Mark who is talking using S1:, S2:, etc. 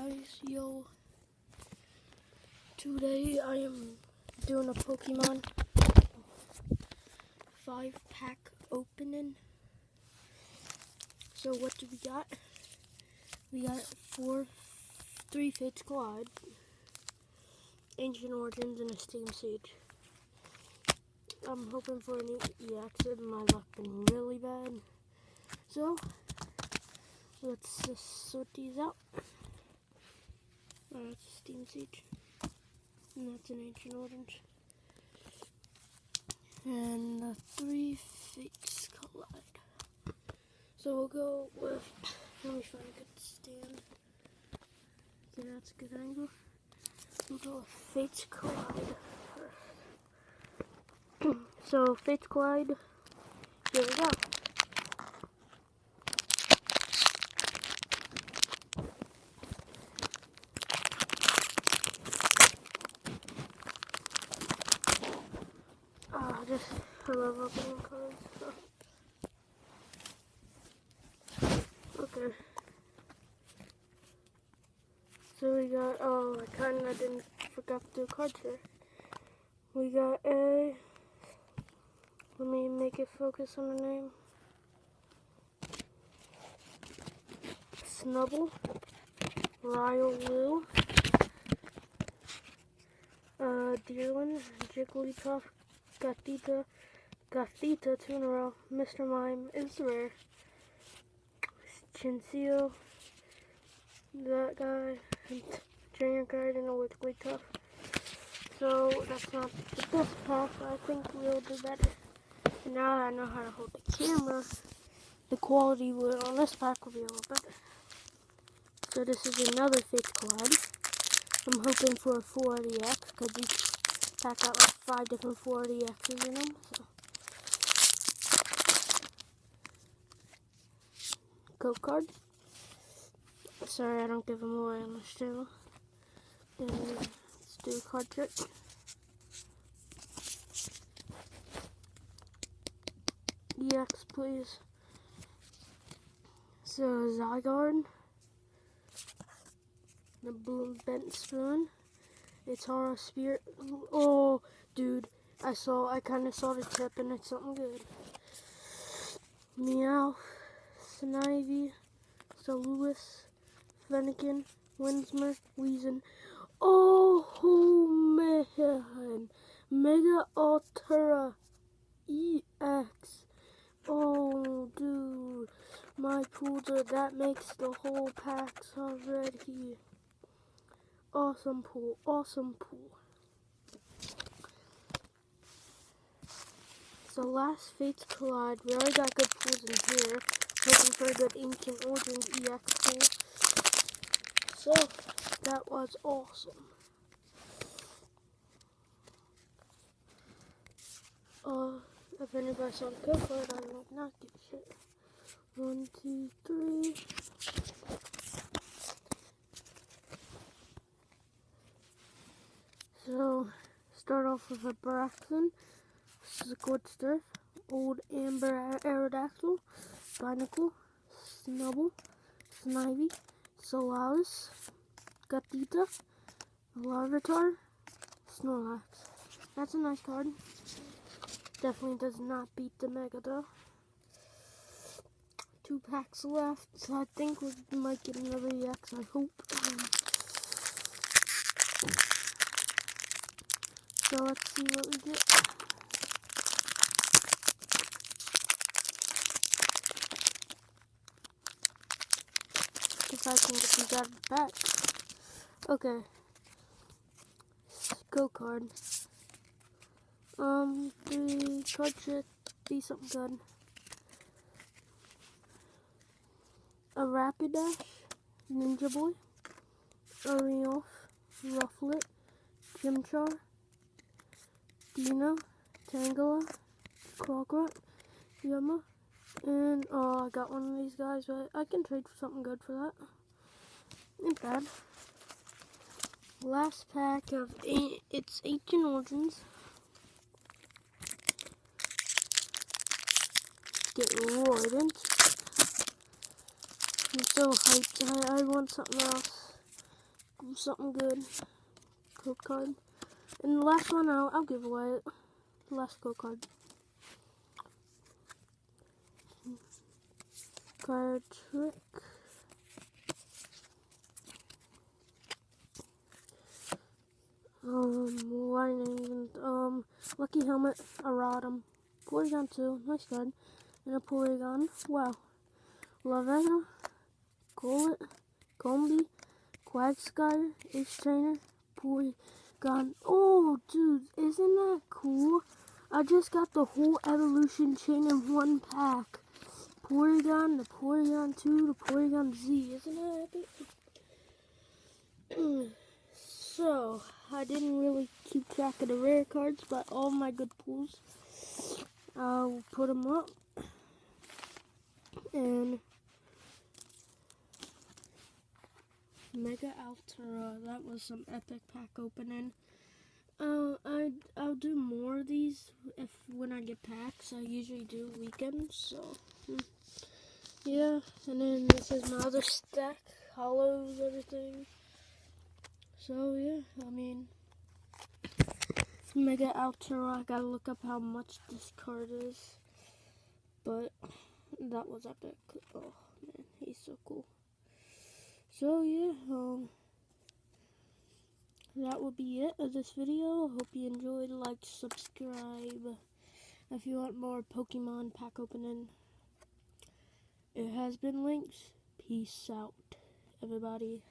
S1: guys, yo, today I am doing a Pokemon 5-pack opening. So what do we got? We got 3 Fates Collide, Ancient Origins, and a Steam Siege. I'm hoping for an EX, and my luck been really bad. So let's just sort these out. That's a Steam Siege, and that's an Ancient Origins, and the 3 Fates Collide. So we'll go with, let me find a good stand. Okay, that's a good angle. We'll go with Fates Collide first. So Fates Collide, here we go. I love opening cards. Okay. So we got, I didn't forgot to do a card trick. We got a, let me make it focus on the name. Snubble, Riolu, Deerland, Jigglypuff, Gothita, 2 in a row. Mr. Mime is rare. Chincio, that guy, and Junior Guard, and a Wigglytuff. So that's not the best pack, but I think we'll do better. And now that I know how to hold the camera, the quality on this pack will be a little better. So this is another Fates Collide. I'm hoping for a 4RDX, because each pack got like 5 different 4RDXs in them. So. Code card. Sorry, I don't give them away on this channel. Then let's do a card trick. EX, please. So Zygarde, the Blue Bent Spoon. It's Horror Spirit. Oh, dude, I kind of saw the tip, and it's something good. Meow, Snivy, Lewis, Fennekin, Winsmer, Weezin. Oh man, Mega Ultra EX. Oh dude, my pools are, that makes the whole packs already. Awesome pool, awesome pool. So last Fates Collide, we already got good pools in here. Hoping for a good Ancient Origins EX pool. So that was awesome. If anybody saw the code card, I will not give a shit. 1, 2, 3. So start off with a Braxton, Squidster, Old Amber Aerodactyl, Binacle, Snubble, Snivy, Solaris, Gothita, Larvitar, Snorlax. That's a nice card. Definitely does not beat the Mega though. 2 packs left, so I think we might get another EX, I hope. So let's see what we get. If I can get these out of the back. Okay. Go card. 3 card trick, be something good. A Rapidash, Ninja Boy, Arielf, Rufflet, Chimchar, Dino, Tangela, Clockrat, Yama, and I got one of these guys, but I can trade for something good for that. Ain't bad. Last pack of it's Ancient Origins. Get Roident. I'm so hyped. I want something else. something good. Code card. And the last one, I'll give away it. The last code card. Card trick. Lightning, Lucky Helmet, a Rotom, Porygon 2, nice card, and a Porygon, wow, Lavena, Colet, Combi, Quagsire, Ace Trainer, Porygon, oh dude, isn't that cool? I just got the whole evolution chain in one pack. Porygon, the Porygon 2, the Porygon Z, isn't that epic? So, I didn't really keep track of the rare cards, but all my good pulls, I'll put them up. And Mega Altera, that was some epic pack opening. I'll do more of these when I get packs. I usually do weekends, so yeah. And then this is my other stack, hollows, everything. So yeah, I mean, Mega Altera, I gotta look up how much this card is, but that was epic. Oh man, he's so cool. So yeah, that will be it of this video. Hope you enjoyed. Like, subscribe if you want more Pokemon pack opening. It has been Links. Peace out, everybody.